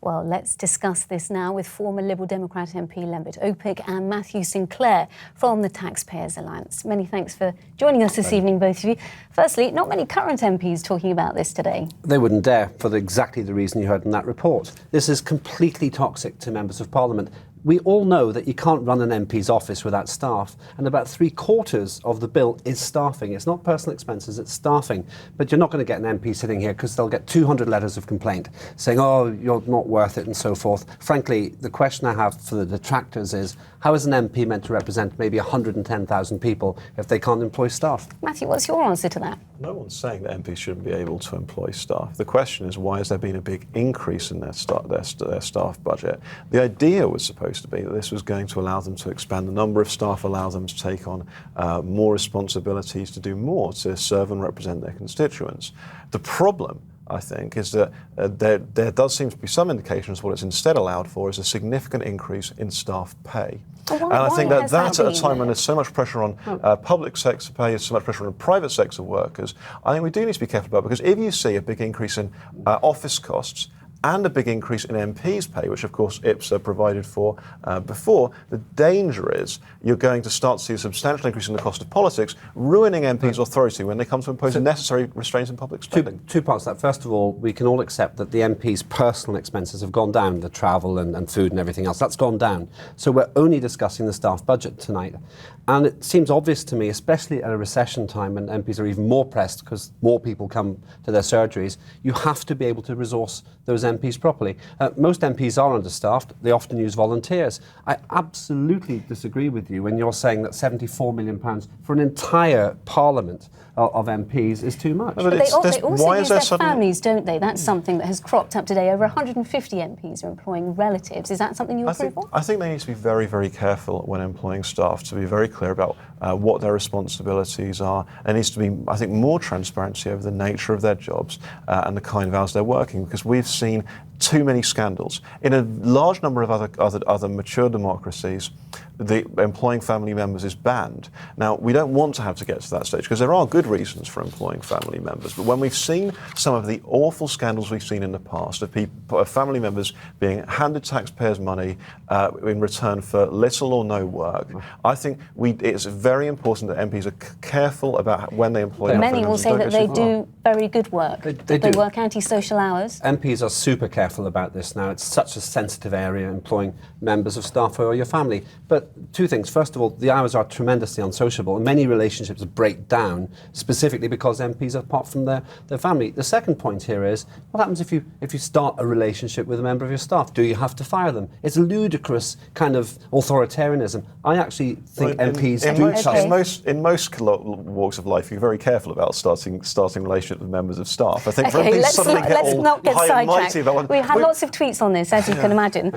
Well, let's discuss this now with former Liberal Democrat MP Lembit Opik and Matthew Sinclair from the Taxpayers Alliance. Many thanks for joining us this evening, both of you. Firstly, not many current MPs talking about this today. They wouldn't dare, for exactly the reason you heard in that report. This is completely toxic to members of Parliament. We all know that you can't run an MP's office without staff, and about 3/4 of the bill is staffing. It's not personal expenses, it's staffing. But you're not going to get an MP sitting here because they'll get 200 letters of complaint saying, oh, you're not worth it and so forth. Frankly, the question I have for the detractors is, how is an MP meant to represent maybe 110,000 people if they can't employ staff? Matthew, what's your answer to that? No one's saying that MPs shouldn't be able to employ staff. The question is, why has there been a big increase in their staff budget? The idea was supposed to be that this was going to allow them to expand the number of staff, allow them to take on more responsibilities, to do more, to serve and represent their constituents. The problem, I think, is that there does seem to be some indications what it's instead allowed for is a significant increase in staff pay. And I think that at a time when there's so much pressure on public sector pay, so much pressure on private sector workers, I think we do need to be careful about it, because if you see a big increase in office costs and a big increase in MPs' pay, which of course IPSA provided for before, the danger is you're going to start to see a substantial increase in the cost of politics, ruining MPs' authority when they come to impose necessary restraints in public spending. Two parts to that. First of all, we can all accept that the MPs' personal expenses have gone down, the travel and food and everything else, that's gone down. So we're only discussing the staff budget tonight. And it seems obvious to me, especially at a recession time when MPs are even more pressed because more people come to their surgeries, you have to be able to resource those MPs properly. Most MPs are understaffed. They often use volunteers. I absolutely disagree with you when you're saying that £74 million for an entire parliament of MPs is too much. But they also use their families, don't they? That's something that has cropped up today. Over 150 MPs are employing relatives. Is that something you approve of? I think they need to be very, very careful when employing staff, to be very clear about what their responsibilities are. There needs to be, I think, more transparency over the nature of their jobs and the kind of hours they're working, because we've seen too many scandals. In a large number of other mature democracies, the employing family members is banned. Now, we don't want to have to get to that stage, because there are good reasons for employing family members. But when we've seen some of the awful scandals we've seen in the past of family members being handed taxpayers' money in return for little or no work, I think it's very important that MPs are careful about when they employ. Many will say that they do very good work. They work anti-social hours. MPs are super careful about this now. It's such a sensitive area, employing members of staff or your family. But two things. First of all, the hours are tremendously unsociable, and many relationships break down specifically because MPs are apart from their family. The second point here is, what happens if you start a relationship with a member of your staff? Do you have to fire them? It's a ludicrous kind of authoritarianism. I actually think MPs do trust. In most walks of life, you're very careful about starting relationships with members of staff. I think let's not get sidetracked. We've had lots of tweets on this, as you can imagine.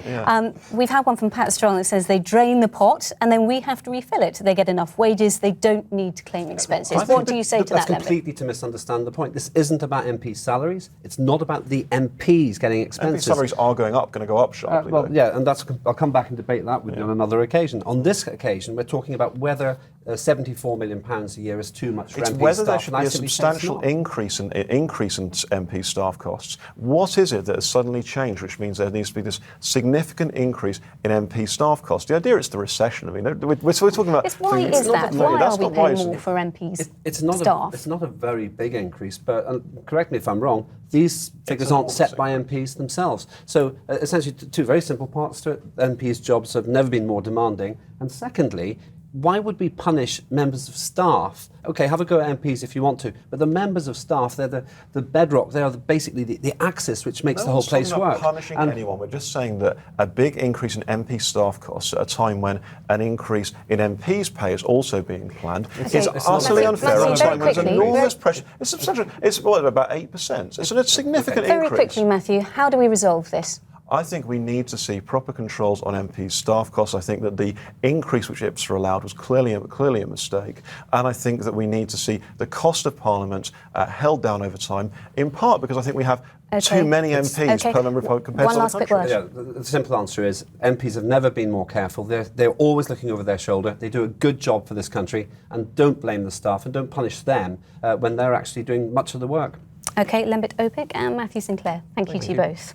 We've had one from Pat Strong that says they drain the pot and then we have to refill it. They get enough wages, they don't need to claim expenses. What do you say to that, Lembit? That's completely to misunderstand the point. This isn't about MP salaries. It's not about the MPs getting expenses. MP salaries are going to go up sharply. And I'll come back and debate that with you on another occasion. On this occasion, we're talking about whether £74 million a year is too much for MP staff. It's whether there should be a substantial increase in MP staff costs. What is it that has suddenly changed, which means there needs to be this significant increase in MP staff costs? The idea is the recession. I mean, we're talking about. Why is that? Why are we paying more for MPs staff? It's not a very big increase, but correct me if I'm wrong, these figures aren't set by MPs themselves. So essentially, two very simple parts to it. MPs' jobs have never been more demanding. And secondly, why would we punish members of staff? OK, have a go at MPs if you want to, but the members of staff, they're the bedrock, they are basically the axis which makes the whole place work. We're not punishing anyone, we're just saying that a big increase in MP staff costs at a time when an increase in MPs' pay is also being planned is utterly unfair at a time when there's enormous pressure. It's substantial. It's about 8%. It's a significant increase. Very quickly, Matthew, how do we resolve this? I think we need to see proper controls on MPs' staff costs. I think that the increase which IPSA allowed was clearly a mistake. And I think that we need to see the cost of Parliament held down over time, in part because I think we have too many MPs per member of Parliament compared to other countries. The simple answer is MPs have never been more careful. They're always looking over their shoulder. They do a good job for this country, and don't blame the staff and don't punish them when they're actually doing much of the work. OK, Lembit Opik and Matthew Sinclair. Thank you to you both.